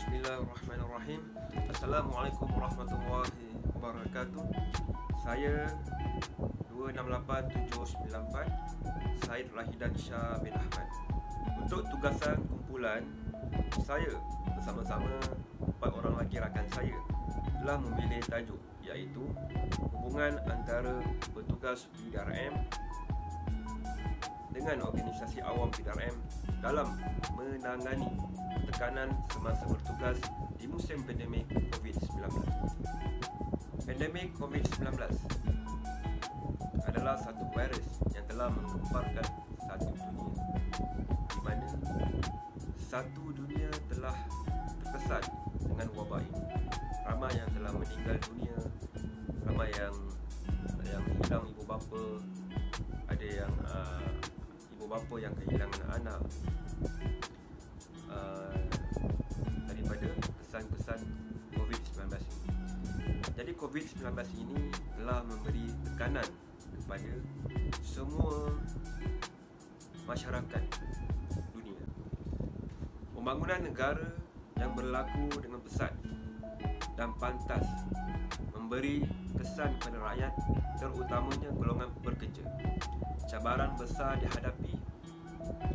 Bismillahirrahmanirrahim. Assalamualaikum warahmatullahi wabarakatuh. Saya 268794 Syed Rahidan Shah bin Ahmad. Untuk tugasan kumpulan, saya bersama-sama 4 orang lagi rakan saya telah memilih tajuk, iaitu hubungan antara petugas PDRM dengan organisasi awam PDRM dalam menangani tekanan semasa bertugas di musim pandemik COVID-19. Pandemik COVID-19 adalah satu virus yang telah menggemparkan satu dunia, di mana satu dunia telah terkesan dengan wabak ini. Ramai yang telah meninggal dunia, ramai yang hilang ibu bapa, ada yang ibu bapa yang kehilangan anak daripada kesan-kesan COVID-19 ini. Jadi COVID-19 ini telah memberi tekanan kepada semua masyarakat dunia. Pembangunan negara yang berlaku dengan pesat dan pantas memberi kesan kepada rakyat, terutamanya golongan pekerja. Cabaran besar dihadapi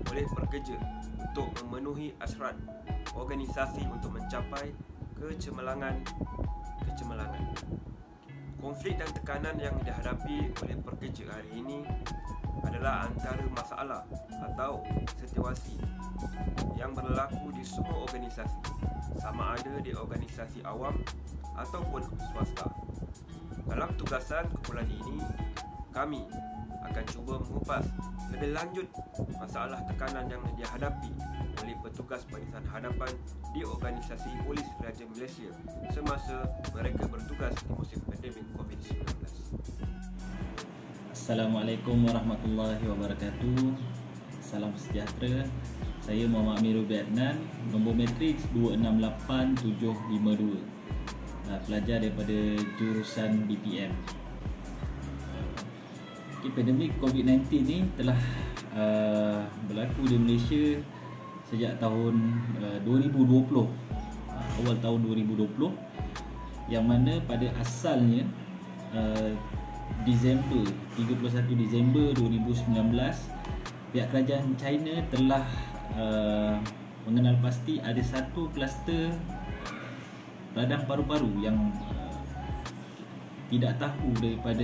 oleh pekerja untuk memenuhi hasrat organisasi untuk mencapai kecemerlangan. Konflik dan tekanan yang dihadapi oleh pekerja hari ini adalah antara masalah atau situasi yang berlaku di semua organisasi, sama ada di organisasi awam ataupun swasta. Dalam tugasan kumpulan ini, kami akan cuba mengupas lebih lanjut masalah tekanan yang dihadapi oleh petugas barisan hadapan di organisasi Polis Raja Malaysia semasa mereka bertugas di musim pandemik COVID-19. Assalamualaikum warahmatullahi wabarakatuh. Salam sejahtera. Saya Muhammad Amirul Adnan, nombor matriks 268752. Pelajar daripada jurusan BPM. Pandemik COVID-19 ni telah berlaku di Malaysia sejak tahun 2020, awal tahun 2020, yang mana pada asalnya Disember 31 Disember 2019 pihak kerajaan China telah mengenal pasti ada satu kluster radang paru-paru yang tidak tahu daripada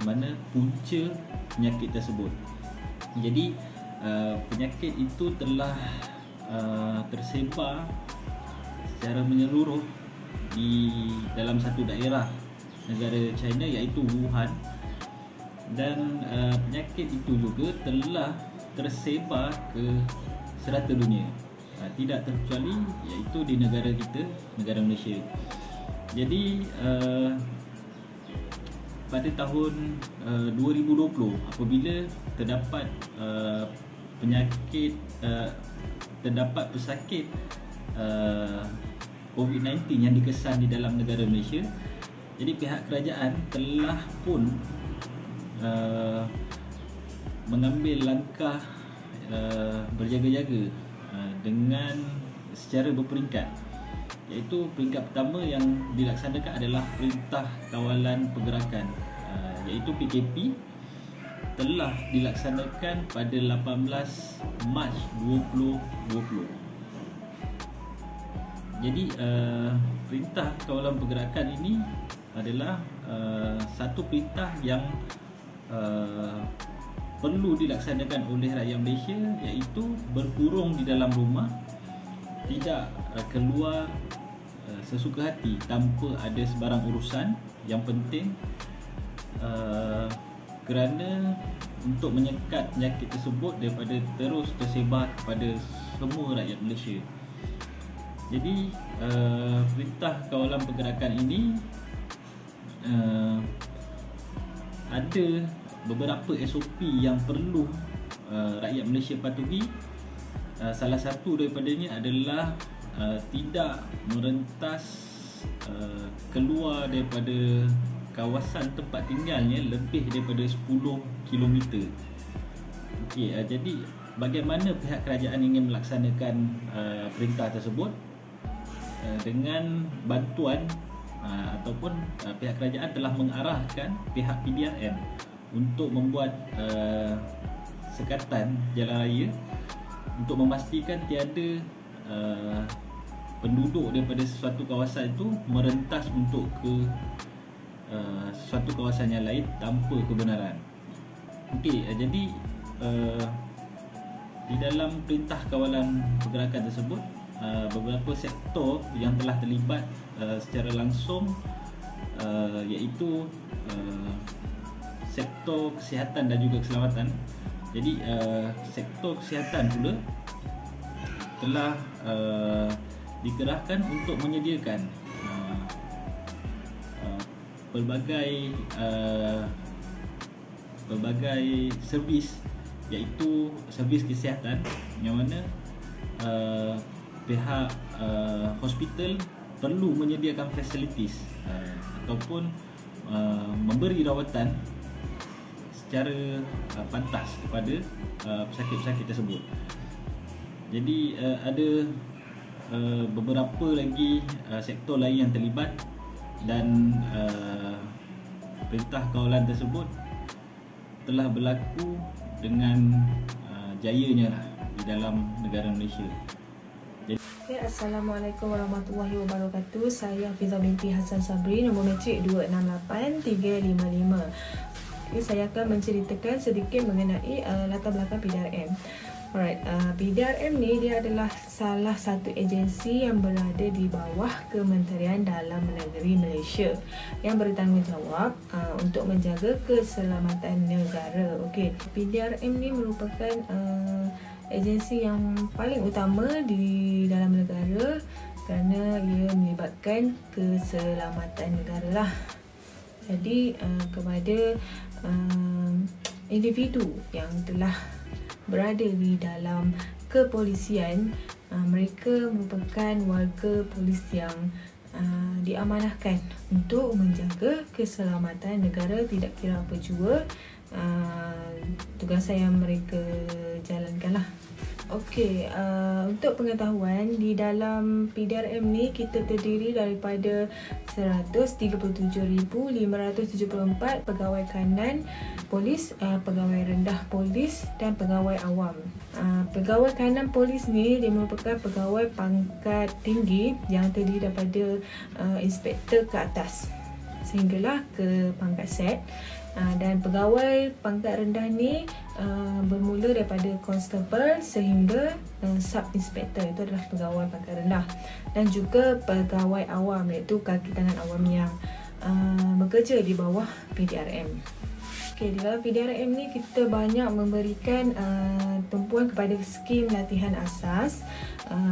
mana punca penyakit tersebut. Jadi penyakit itu telah tersebar secara menyeluruh di dalam satu daerah negara China, iaitu Wuhan, dan penyakit itu juga telah tersebar ke serata dunia, tidak terkecuali iaitu di negara kita, negara Malaysia. Jadi pada tahun 2020 apabila terdapat terdapat pesakit COVID-19 yang dikesan di dalam negara Malaysia, jadi pihak kerajaan telah pun mengambil langkah berjaga-jaga dengan secara berperingkat, iaitu peringkat pertama yang dilaksanakan adalah Perintah Kawalan Pergerakan, iaitu PKP, telah dilaksanakan pada 18 Mac 2020. Jadi Perintah Kawalan Pergerakan ini adalah satu perintah yang perlu dilaksanakan oleh rakyat Malaysia, iaitu berkurung di dalam rumah, tidak keluar sesuka hati tanpa ada sebarang urusan yang penting, kerana untuk menyekat penyakit tersebut daripada terus tersebar kepada semua rakyat Malaysia. Jadi Perintah Kawalan Pergerakan ini ada beberapa SOP yang perlu rakyat Malaysia patuhi. Salah satu daripadanya adalah tidak merentas keluar daripada kawasan tempat tinggalnya lebih daripada 10 km. Jadi bagaimana pihak kerajaan ingin melaksanakan perintah tersebut? dengan bantuan ataupun pihak kerajaan telah mengarahkan pihak PDRM untuk membuat sekatan jalan raya untuk memastikan tiada penduduk daripada sesuatu kawasan itu merentas untuk ke sesuatu kawasan yang lain tanpa kebenaran. Okey, jadi di dalam perintah kawalan pergerakan tersebut, beberapa sektor yang telah terlibat secara langsung iaitu sektor kesihatan dan juga keselamatan. Jadi sektor kesihatan pula telah dikerahkan untuk menyediakan pelbagai servis, iaitu servis kesihatan yang mana pihak hospital perlu menyediakan facilities ataupun memberi rawatan secara pantas kepada pesakit-pesakit tersebut. Jadi ada beberapa lagi sektor lain yang terlibat, dan perintah kawalan tersebut telah berlaku dengan jayanya lah di dalam negara Malaysia. Okay, Assalamualaikum warahmatullahi wabarakatuh. Saya Hafizah binti Hassan Sabri, nombor matrik 268355. Okay, saya akan menceritakan sedikit mengenai latar belakang PDRM. Alright, PDRM ni dia adalah salah satu agensi yang berada di bawah Kementerian Dalam Negeri Malaysia yang bertanggungjawab untuk menjaga keselamatan negara. Okey, PDRM ni merupakan agensi yang paling utama di dalam negara kerana ia melibatkan keselamatan negara lah. Jadi kepada individu yang telah berada di dalam kepolisian, mereka merupakan warga polis yang diamanahkan untuk menjaga keselamatan negara, tidak kira apa jua tugasan yang mereka jalankan lah. Okey, untuk pengetahuan, di dalam PDRM ni kita terdiri daripada 137,574 pegawai kanan polis, pegawai rendah polis dan pegawai awam. Pegawai kanan polis ni dia merupakan pegawai pangkat tinggi yang terdiri daripada inspektor ke atas sehinggalah ke pangkat set. Dan pegawai pangkat rendah ni bermula daripada constable sehingga sub-inspector, itu adalah pegawai pangkat rendah. Dan juga pegawai awam, iaitu kaki tangan awam yang bekerja di bawah PDRM. Okay, di dalam PDRM ni kita banyak memberikan tumpuan kepada skim latihan asas,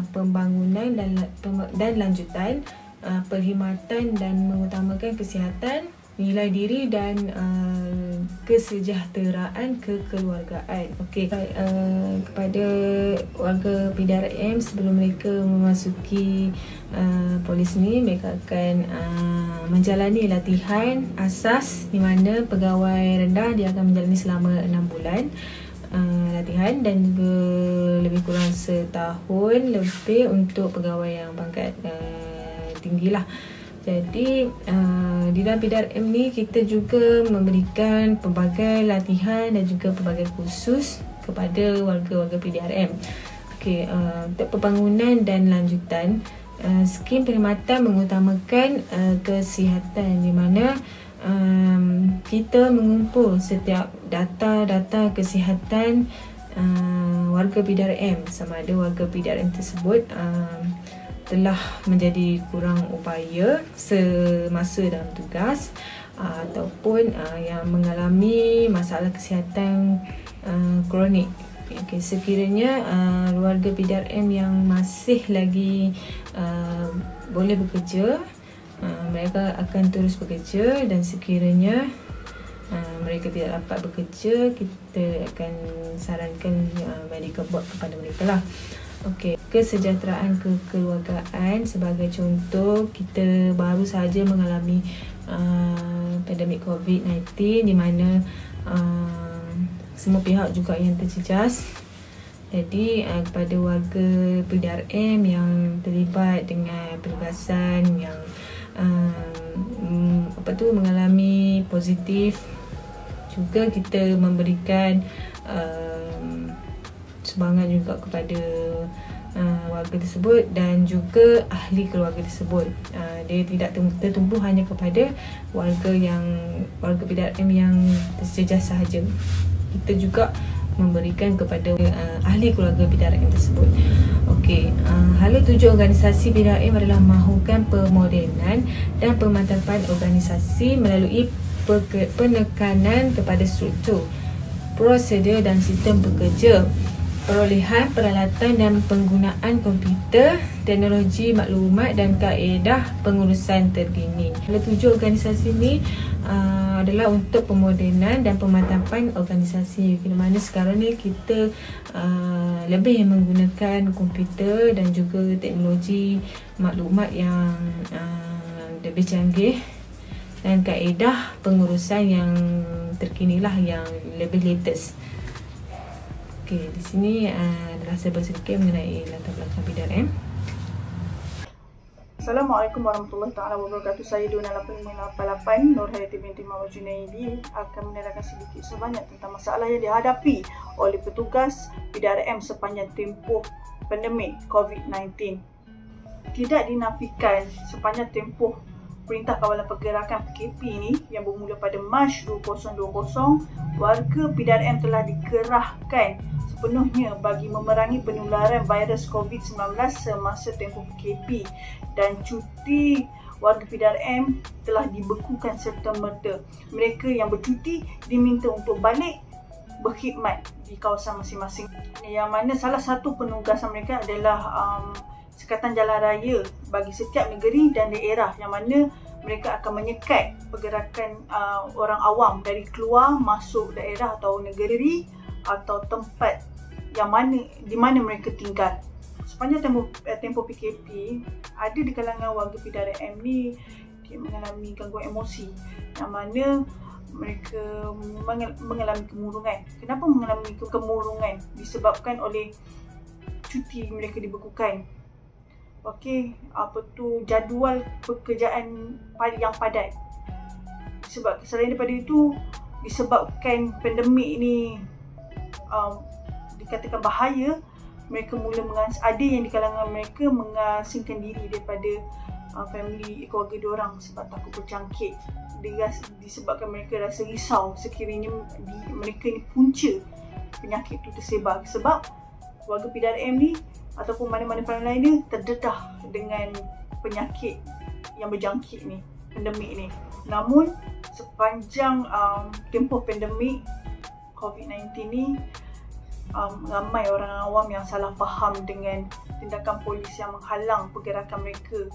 pembangunan dan lanjutan, perkhidmatan dan mengutamakan kesihatan, nilai diri dan kesejahteraan kekeluargaan. Okey, kepada warga PDRM sebelum mereka memasuki polis ni, mereka akan menjalani latihan asas di mana pegawai rendah dia akan menjalani selama 6 bulan latihan, dan juga lebih kurang setahun lebih untuk pegawai yang pangkat tinggilah. Jadi di dalam PDRM ni kita juga memberikan pelbagai latihan dan juga pelbagai kursus kepada warga-warga PDRM. Okey, untuk pembangunan dan lanjutan, skim perkhidmatan mengutamakan kesihatan, di mana kita mengumpul setiap data-data kesihatan warga PDRM, sama ada warga PDRM tersebut telah menjadi kurang upaya semasa dalam tugas ataupun yang mengalami masalah kesihatan kronik. Okay, sekiranya warga PDRM yang masih lagi boleh bekerja, mereka akan terus bekerja, dan sekiranya mereka tidak dapat bekerja, kita akan sarankan medical board kepada mereka lah. Okey, kesejahteraan kekeluargaan sebagai contoh, kita baru saja mengalami pandemik COVID-19 di mana semua pihak juga yang terjejas, Jadi kepada warga PDRM yang terlibat dengan penugasan yang mengalami positif, juga kita memberikan semangat juga kepada warga tersebut dan juga ahli keluarga tersebut. Dia tidak tertumpu hanya kepada warga PDRM yang terjejas sahaja. Kita juga memberikan kepada ahli keluarga PDRM tersebut. Okey, hala tuju organisasi PDRM adalah mahukan pemodenan dan pemantapan organisasi melalui penekanan kepada struktur, prosedur dan sistem bekerja, perolehan peralatan dan penggunaan komputer, teknologi maklumat dan kaedah pengurusan terkini. Hala tuju organisasi ini adalah untuk pemodenan dan pemantapan organisasi, di mana sekarang ni kita lebih menggunakan komputer dan juga teknologi maklumat yang lebih canggih dan kaedah pengurusan yang terkini lah, yang lebih latest. Okey, di sini adalah saya sedikit mengenai latar belakang PDRM. Assalamualaikum warahmatullahi taala wabarakatuh. Saya Dona 8588 Nurhayati binti Mawar Junaidi akan menerangkan sedikit sebanyak tentang masalah yang dihadapi oleh petugas PDRM sepanjang tempoh pandemik COVID-19. Tidak dinafikan sepanjang tempoh Perintah Kawalan Pergerakan PKP ini yang bermula pada Mac 2020, warga PDRM telah dikerahkan sepenuhnya bagi memerangi penularan virus COVID-19 semasa tempoh PKP, dan cuti warga PDRM telah dibekukan serta-merta. Mereka yang bercuti diminta untuk balik berkhidmat di kawasan masing-masing, yang mana salah satu penugasan mereka adalah sekatan jalan raya bagi setiap negeri dan daerah, yang mana mereka akan menyekat pergerakan orang awam dari keluar masuk daerah atau negeri atau tempat di mana mereka tinggal. Sepanjang tempoh PKP, ada di kalangan warga PDRM ni dia mengalami gangguan emosi, yang mana mereka mengalami kemurungan. Kenapa mengalami kemurungan? Disebabkan oleh cuti mereka dibekukan. Okey, jadual pekerjaan yang padat. Selain daripada itu, disebabkan pandemik ni dikatakan bahaya, mereka ada yang di kalangan mereka mengasingkan diri daripada family keluarga diorang sebab takut berjangkit. Disebabkan mereka rasa risau sekiranya mereka ni punca penyakit itu tersebar, sebab warga PDRM ni ataupun mana-mana orang lainnya terdedah dengan penyakit yang berjangkit ni, pandemik ni. Namun sepanjang tempoh pandemik COVID-19 ni, ramai orang awam yang salah faham dengan tindakan polis yang menghalang pergerakan mereka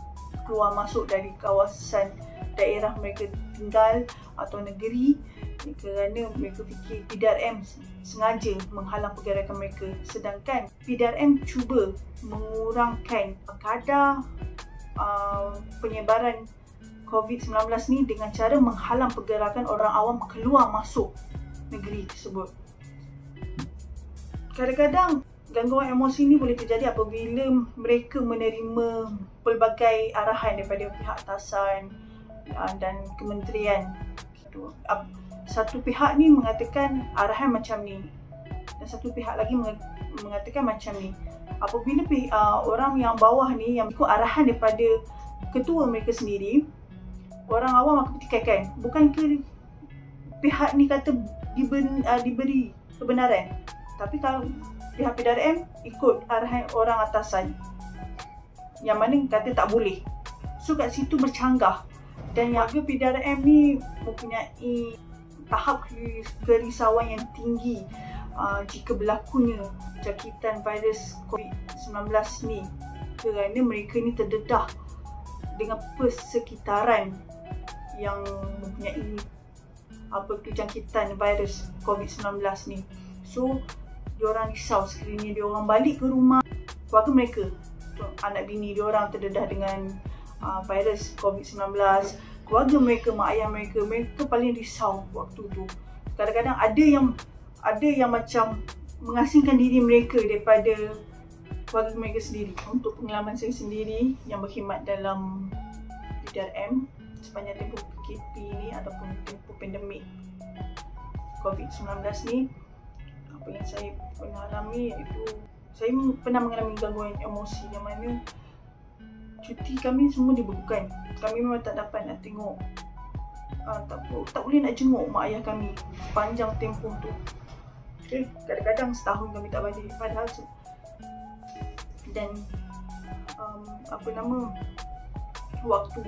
keluar masuk dari kawasan daerah mereka tinggal atau negeri, kerana mereka fikir PDRM sengaja menghalang pergerakan mereka. Sedangkan PDRM cuba mengurangkan kadar penyebaran COVID-19 ni dengan cara menghalang pergerakan orang awam keluar masuk negeri tersebut. Kadang-kadang gangguan emosi ni boleh terjadi apabila mereka menerima pelbagai arahan daripada pihak atasan dan kementerian. Satu pihak ni mengatakan arahan macam ni dan satu pihak lagi mengatakan macam ni. Apabila orang yang bawah ni yang ikut arahan daripada ketua mereka sendiri, orang awam akan pertikaikan, bukankah pihak ni kata diberi kebenaran, tapi kalau pihak PDRM ikut arahan orang atasan yang mana kata tak boleh. So kat situ bercanggah, dan warga PDRM ni mempunyai tahap kerisauan yang tinggi jika berlakunya jangkitan virus COVID-19 ni, kerana mereka ni terdedah dengan persekitaran yang mempunyai jangkitan virus COVID-19 ni. So diorang risau sekiranya diorang balik ke rumah, keluarga mereka, anak bini diorang terdedah dengan virus COVID-19, keluarga mereka, mak ayah mereka paling risau waktu tu. Kadang-kadang ada yang macam mengasingkan diri mereka daripada keluarga mereka sendiri. Untuk pengalaman saya sendiri yang berkhidmat dalam PDRM sepanjang tempoh PKP ni ataupun tempoh pandemik COVID-19 ni, apa yang saya pernah alami iaitu saya pernah mengalami gangguan emosi yang mana cuti kami semua dibekukan. Kami memang tak dapat nak tengok, tak boleh nak jenguk mak ayah kami sepanjang tempoh tu. Okay, kadang-kadang setahun kami tak balik padahal dan waktu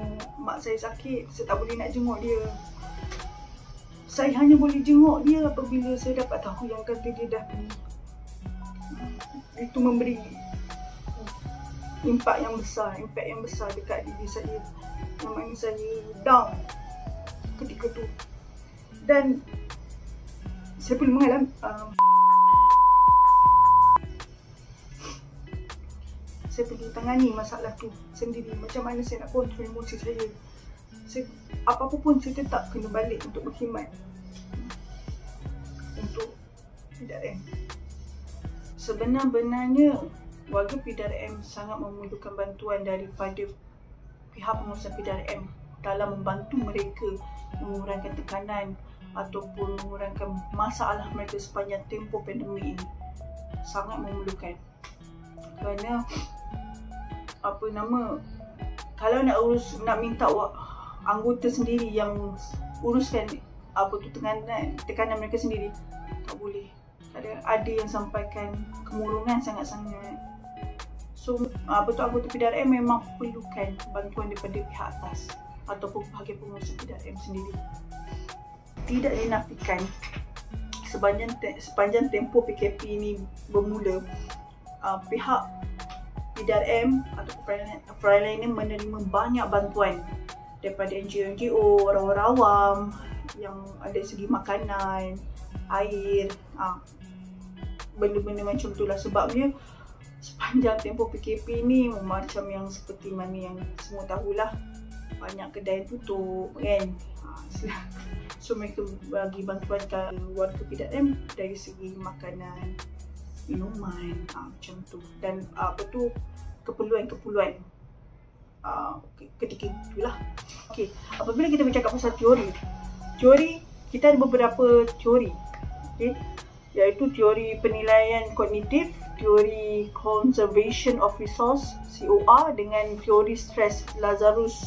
mak saya sakit, saya tak boleh nak jenguk dia. Saya hanya boleh jenguk dia apabila saya dapat tahu yang kata dia dah pergi. Itu memberi impact yang besar dekat diri saya, yang mana saya down ketika tu. Dan saya pun mengalami saya pergi tangani masalah tu sendiri. Macam mana saya nak kontrol emosi saya. Apa-apa pun saya tetap kena balik untuk berkhidmat untuk PDRM. Sebenar-benarnya warga PDRM sangat memerlukan bantuan daripada pihak pengurusan PDRM dalam membantu mereka mengurangkan tekanan ataupun mengurangkan masalah mereka sepanjang tempoh pandemik ini. Sangat memerlukan. Kerana kalau nak minta anggota sendiri yang uruskan tekanan mereka sendiri, tak boleh. Ada yang sampaikan kemurungan sangat-sangat. So anggota PDRM memang perlukan bantuan daripada pihak atas ataupun bahagian pengurusan PDRM sendiri. Tidak dinafikan sepanjang tempoh PKP ini bermula, pihak PDRM atau perayaan ini menerima banyak bantuan daripada NGO, orang-orang awam yang ada segi makanan, air, benda-benda macam itulah. Sebabnya sepanjang tempoh PKP ni macam yang seperti mana yang semua tahulah, banyak kedai tutup kan. So mereka bagi bantuan ke warga PDRM dari segi makanan, minuman, macam tu. Dan keperluan ketika itulah. Okey, apabila kita bercakap pasal teori kita ada beberapa teori, okey, iaitu teori penilaian kognitif, teori conservation of resource COR dengan teori stres Lazarus.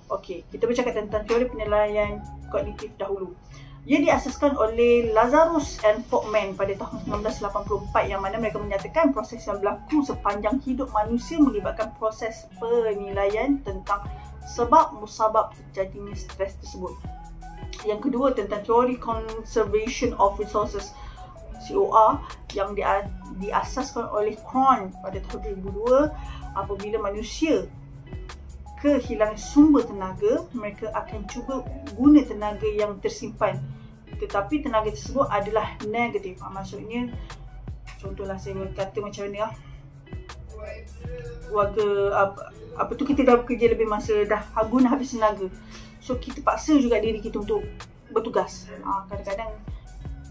Okey, kita bercakap tentang teori penilaian kognitif dahulu. Ia diasaskan oleh Lazarus and Folkman pada tahun 1984, yang mana mereka menyatakan proses yang berlaku sepanjang hidup manusia melibatkan proses penilaian tentang sebab musabab terjadinya stres tersebut. Yang kedua tentang teori conservation of resources COR yang diasaskan oleh Krohn pada tahun 2002. Apabila manusia kehilangan sumber tenaga, mereka akan cuba guna tenaga yang tersimpan, tetapi tenaga tersebut adalah negatif. Maksudnya, contohlah saya kata macam ni kita dah bekerja lebih masa, dah guna habis tenaga, so kita paksa juga diri kita untuk bertugas. Kadang-kadang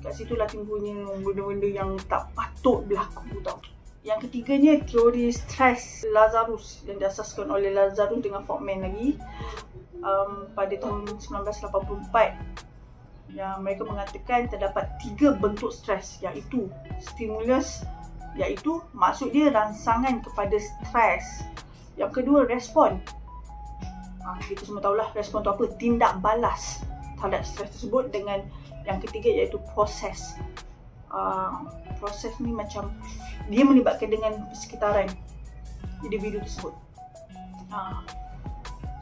kat situlah timbulnya benda-benda yang tak patut berlaku tau. Yang ketiganya teori stres Lazarus yang diasaskan oleh Lazarus dengan Folkman lagi pada tahun 1984, yang mereka mengatakan terdapat 3 bentuk stres, iaitu stimulus, iaitu maksud dia rangsangan kepada stres. Yang kedua respon, kita semua tahulah respon tu apa, tindak balas terhadap stres tersebut. Dengan yang ketiga iaitu proses. Proses ni macam dia melibatkan dengan sekitaran individu tersebut.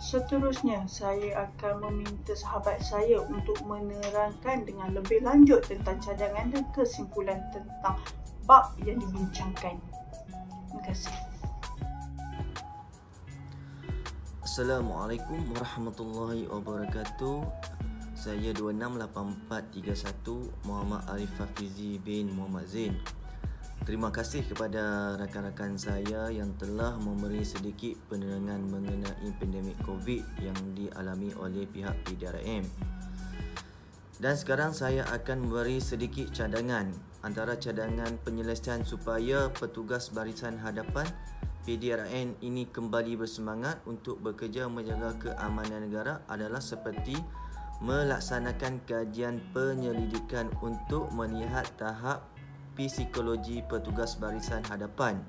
Seterusnya saya akan meminta sahabat saya untuk menerangkan dengan lebih lanjut tentang cadangan dan kesimpulan tentang bab yang dibincangkan. Terima kasih. Assalamualaikum warahmatullahi wabarakatuh. Saya 268431 Muhammad Arif Hafizi bin Muhammad Zain. Terima kasih kepada rakan-rakan saya yang telah memberi sedikit penerangan mengenai pandemik COVID yang dialami oleh pihak PDRM. Dan sekarang saya akan memberi sedikit cadangan. Antara cadangan penyelesaian supaya petugas barisan hadapan PDRM ini kembali bersemangat untuk bekerja menjaga keamanan negara adalah seperti melaksanakan kajian penyelidikan untuk melihat tahap psikologi petugas barisan hadapan.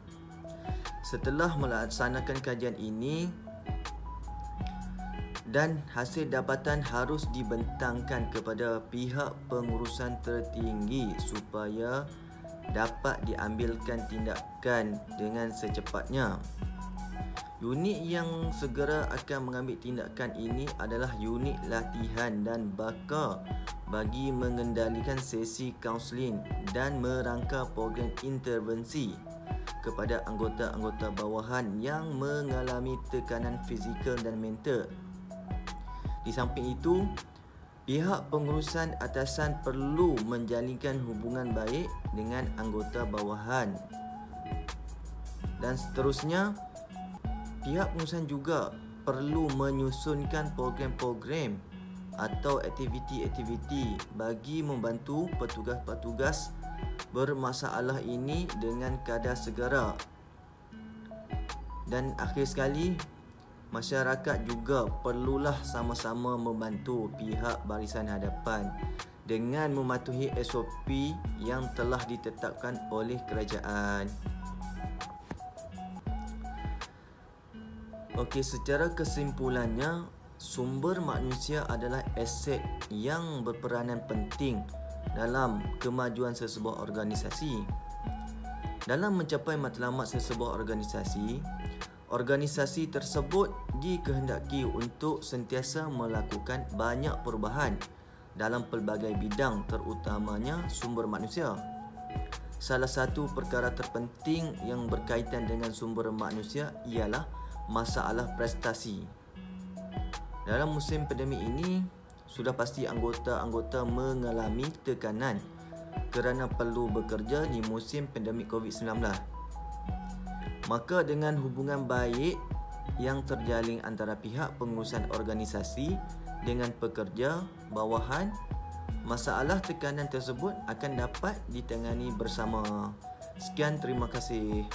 Setelah melaksanakan kajian ini dan hasil dapatan harus dibentangkan kepada pihak pengurusan tertinggi supaya dapat diambilkan tindakan dengan secepatnya. Unit yang segera akan mengambil tindakan ini adalah unit latihan dan baka bagi mengendalikan sesi kaunseling dan merangka program intervensi kepada anggota-anggota bawahan yang mengalami tekanan fizikal dan mental. Di samping itu, pihak pengurusan atasan perlu menjalinkan hubungan baik dengan anggota bawahan. Dan seterusnya, pihak pengurusan juga perlu menyusunkan program-program atau aktiviti-aktiviti bagi membantu petugas-petugas bermasalah ini dengan kadar segera. Dan akhir sekali, masyarakat juga perlulah sama-sama membantu pihak barisan hadapan dengan mematuhi SOP yang telah ditetapkan oleh kerajaan. Okey, secara kesimpulannya, sumber manusia adalah aset yang berperanan penting dalam kemajuan sesebuah organisasi. Dalam mencapai matlamat sesebuah organisasi tersebut dikehendaki untuk sentiasa melakukan banyak perubahan dalam pelbagai bidang, terutamanya sumber manusia. Salah satu perkara terpenting yang berkaitan dengan sumber manusia ialah masalah prestasi. Dalam musim pandemik ini, sudah pasti anggota-anggota mengalami tekanan kerana perlu bekerja di musim pandemik COVID-19. Maka dengan hubungan baik yang terjalin antara pihak pengurusan organisasi dengan pekerja bawahan, masalah tekanan tersebut akan dapat ditangani bersama. Sekian, terima kasih.